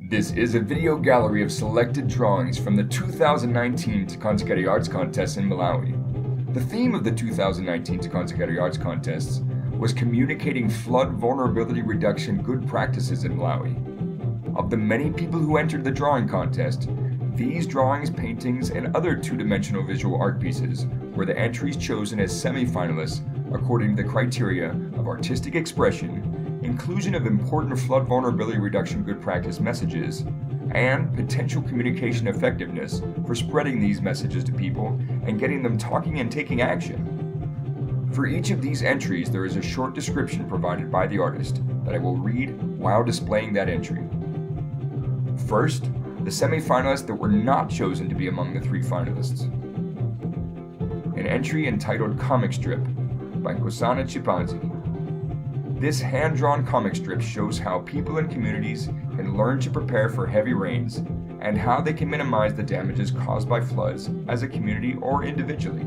This is a video gallery of selected drawings from the 2019 Tikonzekere Arts Contest in Malawi. The theme of the 2019 Tikonzekere Arts Contests was communicating flood vulnerability reduction good practices in Malawi. Of the many people who entered the drawing contest, these drawings, paintings, and other two-dimensional visual art pieces were the entries chosen as semi-finalists according to the criteria of artistic expression, inclusion of important flood vulnerability reduction good practice messages, and potential communication effectiveness for spreading these messages to people and getting them talking and taking action. For each of these entries, there is a short description provided by the artist that I will read while displaying that entry. First, the semi-finalists that were not chosen to be among the three finalists. An entry entitled Comic Strip by Nkosana Chipanzi. This hand-drawn comic strip shows how people and communities can learn to prepare for heavy rains and how they can minimize the damages caused by floods as a community or individually.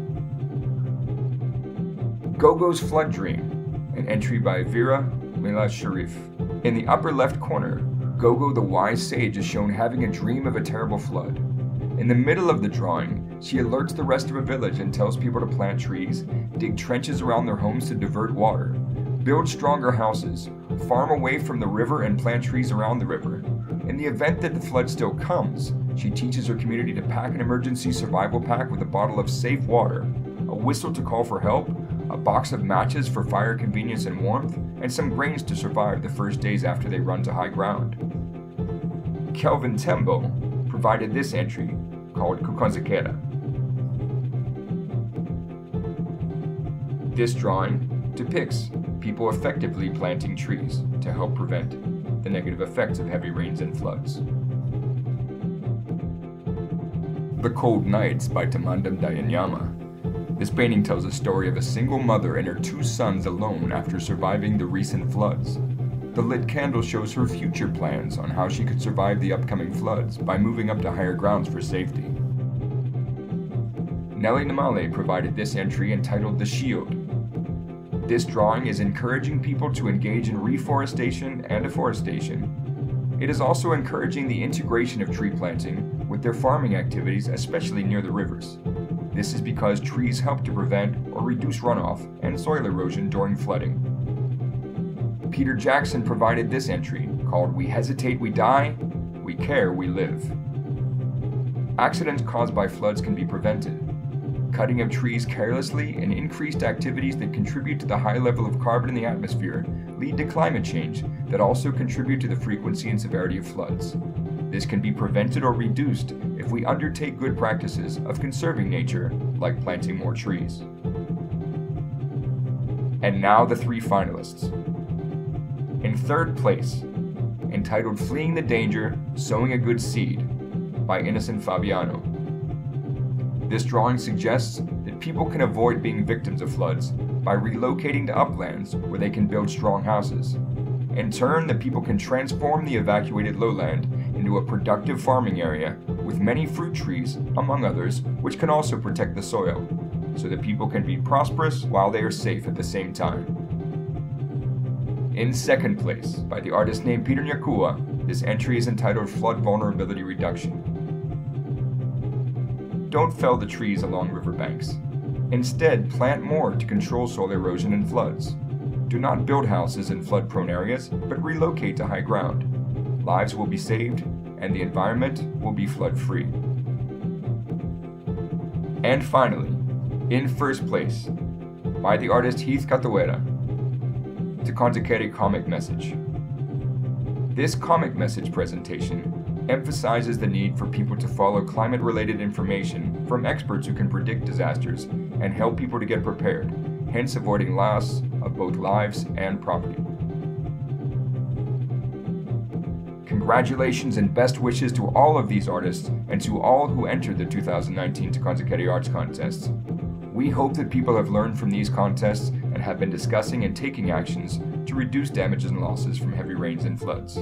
Gogo's Flood Dream, an entry by Vera Mila Sharif. In the upper left corner, Gogo the wise sage is shown having a dream of a terrible flood. In the middle of the drawing, she alerts the rest of her village and tells people to plant trees, dig trenches around their homes to divert water, build stronger houses, farm away from the river and plant trees around the river. In the event that the flood still comes, she teaches her community to pack an emergency survival pack with a bottle of safe water, a whistle to call for help, a box of matches for fire convenience and warmth, and some grains to survive the first days after they run to high ground. Kelvin Tembo provided this entry called Tikonzekere. This drawing depicts people effectively planting trees to help prevent the negative effects of heavy rains and floods. The Cold Nights by Tamandam Dayanyama. This painting tells a story of a single mother and her two sons alone after surviving the recent floods. The lit candle shows her future plans on how she could survive the upcoming floods by moving up to higher grounds for safety. Nelly Namale provided this entry entitled The Shield. This drawing is encouraging people to engage in reforestation and afforestation. It is also encouraging the integration of tree planting with their farming activities, especially near the rivers. This is because trees help to prevent or reduce runoff and soil erosion during flooding. Peter Jackson provided this entry called We Hesitate, We Die, We Care, We Live. Accidents caused by floods can be prevented. Cutting of trees carelessly and increased activities that contribute to the high level of carbon in the atmosphere lead to climate change that also contribute to the frequency and severity of floods. This can be prevented or reduced if we undertake good practices of conserving nature, like planting more trees. And now the three finalists. In third place, entitled Fleeing the Danger, Sowing a Good Seed by innocent Fabiano. This drawing suggests that people can avoid being victims of floods by relocating to uplands where they can build strong houses. In turn, the people can transform the evacuated lowland into a productive farming area with many fruit trees, among others, which can also protect the soil, so that people can be prosperous while they are safe at the same time. In second place, by the artist named Peter Nyakhuwa, this entry is entitled Flood Vulnerability Reduction. Don't fell the trees along riverbanks. Instead, plant more to control soil erosion and floods. Do not build houses in flood-prone areas, but relocate to high ground. Lives will be saved, and the environment will be flood-free. And finally, in first place, by the artist Heath Kathewera, Tikonzekere Comic Message. This comic message presentation emphasizes the need for people to follow climate-related information from experts who can predict disasters and help people to get prepared, hence avoiding loss of both lives and property. Congratulations and best wishes to all of these artists and to all who entered the 2019 Tikonzekere Arts Contests. We hope that people have learned from these contests and have been discussing and taking actions to reduce damages and losses from heavy rains and floods.